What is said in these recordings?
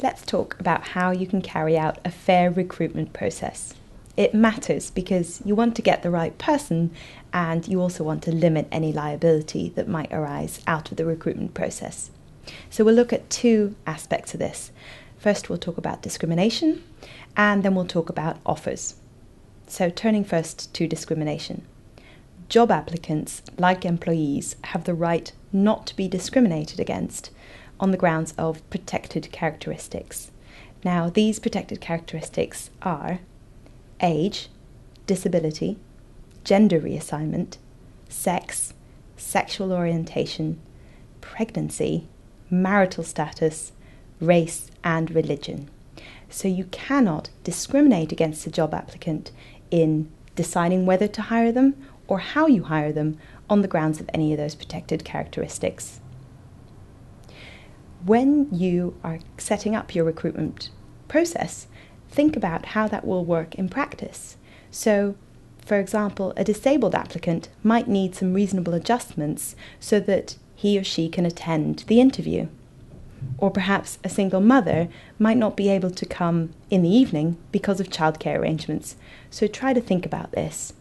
let's talk about how you can carry out a fair recruitment process. It matters because you want to get the right person and you also want to limit any liability that might arise out of the recruitment process. So we'll look at two aspects of this. First, we'll talk about discrimination and then we'll talk about offers. So turning first to discrimination. Job applicants, like employees, have the right not to be discriminated against on the grounds of protected characteristics. Now, these protected characteristics are age, disability, gender reassignment, sex, sexual orientation, pregnancy, marital status, race, and religion. So you cannot discriminate against a job applicant in deciding whether to hire them or how you hire them on the grounds of any of those protected characteristics. When you are setting up your recruitment process, think about how that will work in practice. So, for example, a disabled applicant might need some reasonable adjustments so that he or she can attend the interview. Or perhaps a single mother might not be able to come in the evening because of childcare arrangements. So try to think about this.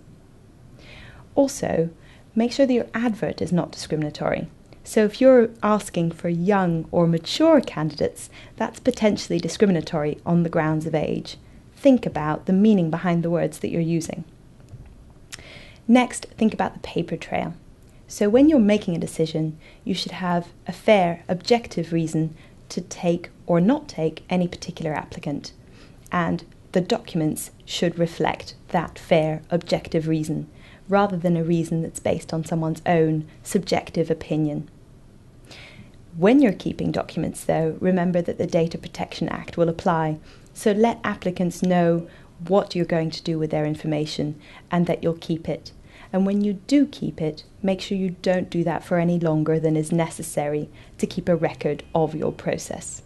Also, make sure that your advert is not discriminatory. So if you're asking for young or mature candidates, that's potentially discriminatory on the grounds of age. Think about the meaning behind the words that you're using. Next, think about the paper trail. So when you're making a decision, you should have a fair, objective reason to take or not take any particular applicant. And the documents should reflect that fair, objective reason, rather than a reason that's based on someone's own subjective opinion. When you're keeping documents, though, remember that the Data Protection Act will apply. So let applicants know what you're going to do with their information and that you'll keep it. And when you do keep it, make sure you don't do that for any longer than is necessary to keep a record of your process.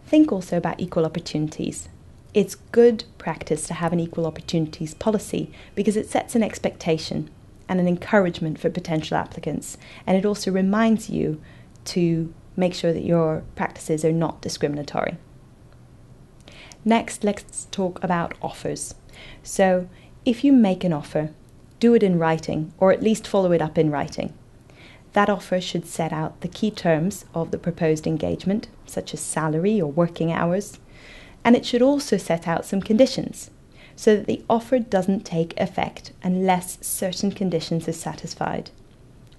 Think also about equal opportunities. It's good practice to have an equal opportunities policy because it sets an expectation and an encouragement for potential applicants, and it also reminds you to make sure that your practices are not discriminatory. Next, let's talk about offers. So, if you make an offer, do it in writing, or at least follow it up in writing. That offer should set out the key terms of the proposed engagement, such as salary or working hours, and it should also set out some conditions, so that the offer doesn't take effect unless certain conditions are satisfied.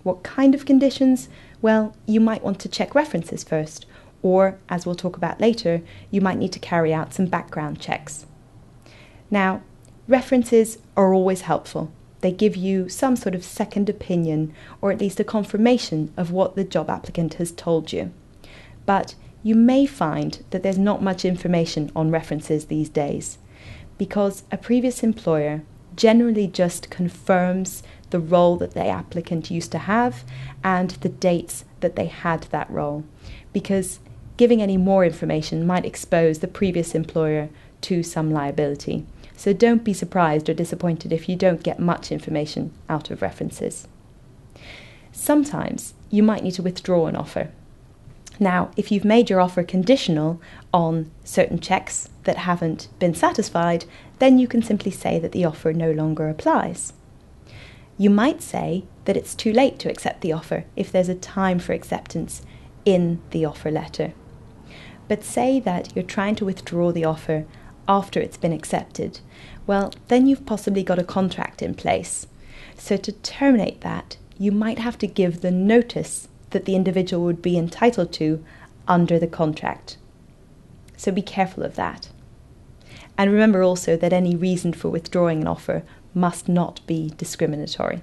What kind of conditions? Well, you might want to check references first, or, as we'll talk about later, you might need to carry out some background checks. Now, references are always helpful. They give you some sort of second opinion, or at least a confirmation of what the job applicant has told you. But you may find that there's not much information on references these days, because a previous employer generally just confirms the role that the applicant used to have and the dates that they had that role, because giving any more information might expose the previous employer to some liability. So don't be surprised or disappointed if you don't get much information out of references. Sometimes you might need to withdraw an offer. Now, if you've made your offer conditional on certain checks that haven't been satisfied, then you can simply say that the offer no longer applies. You might say that it's too late to accept the offer if there's a time for acceptance in the offer letter. But say that you're trying to withdraw the offer after it's been accepted. Well, then you've possibly got a contract in place. So to terminate that, you might have to give the notice that the individual would be entitled to under the contract. So be careful of that. And remember also that any reason for withdrawing an offer must not be discriminatory.